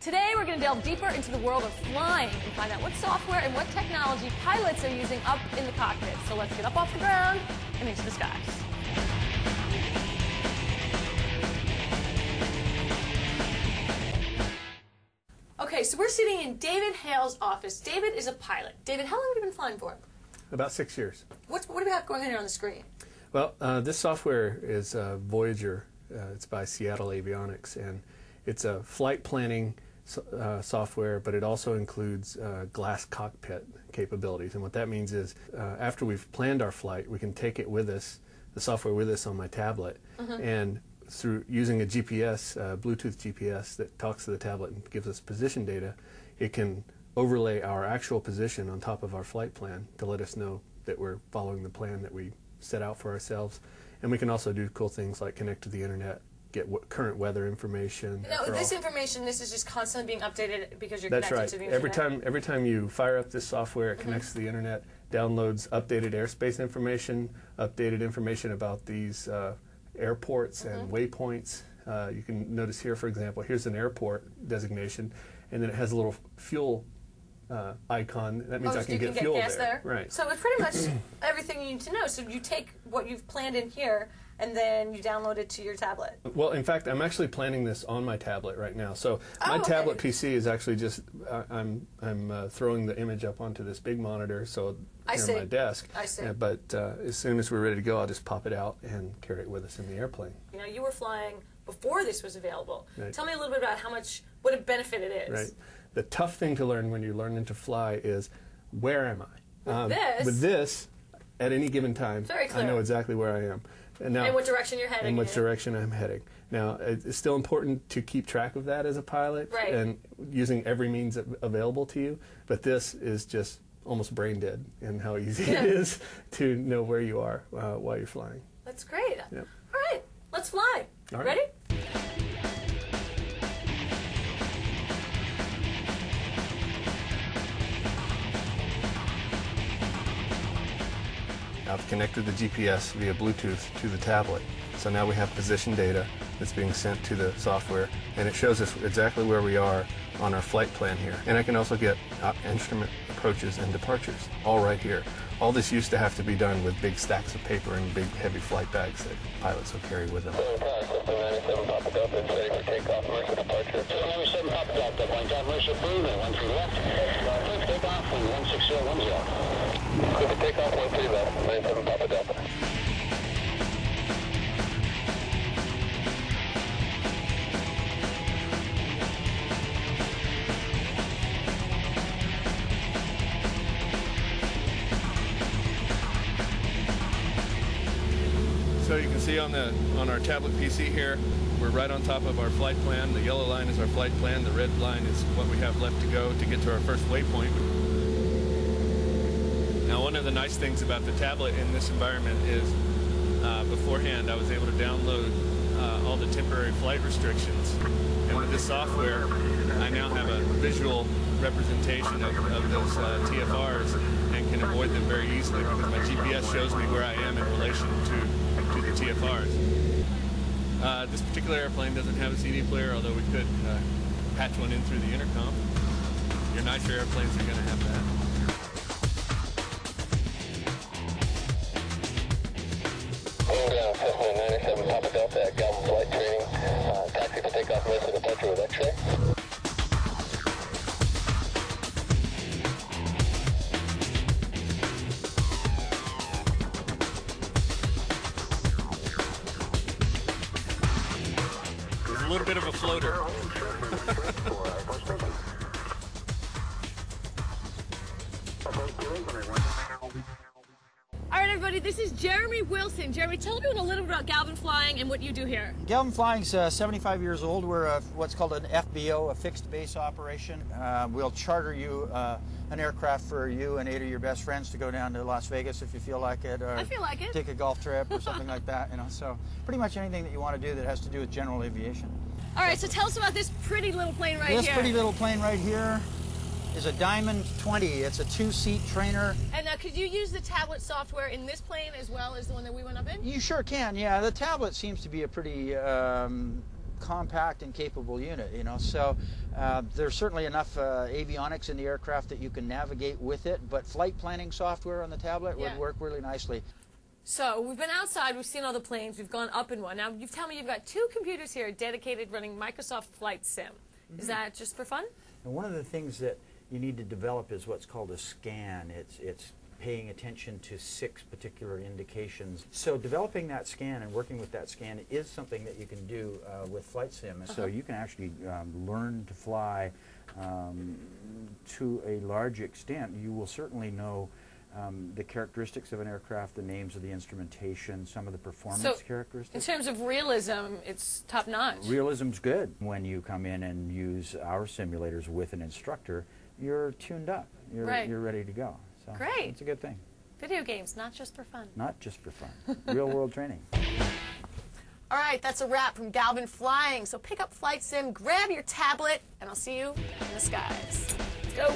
Today we're going to delve deeper into the world of flying and find out what software and what technology pilots are using up in the cockpit. So let's get up off the ground and into the skies. Okay, so we're sitting in David Hale's office. David is a pilot. David, how long have you been flying for? About 6 years. What do we have going on here on the screen? Well, this software is Voyager. It's by Seattle Avionics, and it's a flight planning software, but it also includes glass cockpit capabilities. And what that means is after we've planned our flight, we can take it with us, the software with us on my tablet, and through using a GPS, Bluetooth GPS that talks to the tablet and gives us position data, it can overlay our actual position on top of our flight plan to let us know that we're following the plan that we set out for ourselves. And we can also do cool things like connect to the internet, get current weather information. Now, this information, this is just constantly being updated because you're That's connected right. to the internet? Every time you fire up this software, it connects to the internet, downloads updated airspace information, updated information about these airports and waypoints. You can notice here, for example, here's an airport designation, and then it has a little fuel icon. That means I can get fuel there. Right. So it's pretty much everything you need to know. So you take what you've planned in here, and then you download it to your tablet. Well, in fact, I'm actually planning this on my tablet right now. So my tablet PC is actually just I'm throwing the image up onto this big monitor, so here on my desk. I see. But as soon as we're ready to go, I'll just pop it out and carry it with us in the airplane. You know, you were flying before this was available. Right. Tell me a little bit about what a benefit it is. Right. The tough thing to learn when you're learning to fly is, where am I? With this, at any given time, I know exactly where I am. And what direction you're heading. And which direction I'm heading. Now, it's still important to keep track of that as a pilot, and using every means available to you, but this is just almost brain dead in how easy it is to know where you are while you're flying. That's great. Yep. All right, let's fly. All right. Ready? I've connected the GPS via Bluetooth to the tablet. So now we have position data that's being sent to the software, and it shows us exactly where we are on our flight plan here. And I can also get instrument approaches and departures, all right here. All this used to have to be done with big stacks of paper and big heavy flight bags that pilots will carry with them. 97 Papa Delta, it's ready for takeoff, Mercer departure. 97 Papa Delta, one time Mercer approved, and 13 left. Clear for takeoff, and 16010. Clear for takeoff, 13 left, 97 Papa Delta. So you can see on our tablet PC here, we're right on top of our flight plan. The yellow line is our flight plan. The red line is what we have left to go to get to our first waypoint. Now, one of the nice things about the tablet in this environment is beforehand I was able to download all the temporary flight restrictions. And with this software, I now have a visual representation of those TFRs and can avoid them very easily because my GPS shows me where I am in relation to the TFRs. This particular airplane doesn't have a CD player, although we could patch one in through the intercom. Your nicer airplanes are going to have that. Down, Cessna 97 Papa Delta at Galvin flight training. Taxi for takeoff, Mercer departure with X-ray. A little bit of a floater. All right, everybody, this is Jeremy Wilson. Jeremy, tell everyone a little bit about Galvin Flying and what you do here. Galvin Flying's 75 years old. We're what's called an FBO, a fixed base operation. We'll charter you an aircraft for you and 8 of your best friends to go down to Las Vegas if you feel like it, or I feel like it. Take a golf trip or something like that. You know, so pretty much anything that you want to do that has to do with general aviation. All right, so tell us about this pretty little plane right here. This pretty little plane right here is a Diamond 20. It's a 2-seat trainer. And now, could you use the tablet software in this plane as well as the one that we went up in? You sure can, yeah. The tablet seems to be a pretty compact and capable unit, you know. So there's certainly enough avionics in the aircraft that you can navigate with it, but flight planning software on the tablet would work really nicely. So we've been outside, we've seen all the planes, we've gone up in one. Now you've told me you've got 2 computers here dedicated running Microsoft Flight Sim. Is that just for fun? And one of the things that you need to develop is what's called a scan. It's paying attention to 6 particular indications. So developing that scan and working with that scan is something that you can do with Flight Sim. So you can actually learn to fly to a large extent. You will certainly know the characteristics of an aircraft, the names of the instrumentation, some of the performance characteristics. In terms of realism, it's top-notch. Realism's good. When you come in and use our simulators with an instructor, you're tuned up. You're ready to go. So Great. It's a good thing. Video games, not just for fun. Not just for fun. Real-world training. All right, that's a wrap from Galvin Flying. So pick up Flight Sim, grab your tablet, and I'll see you in the skies. Let's go.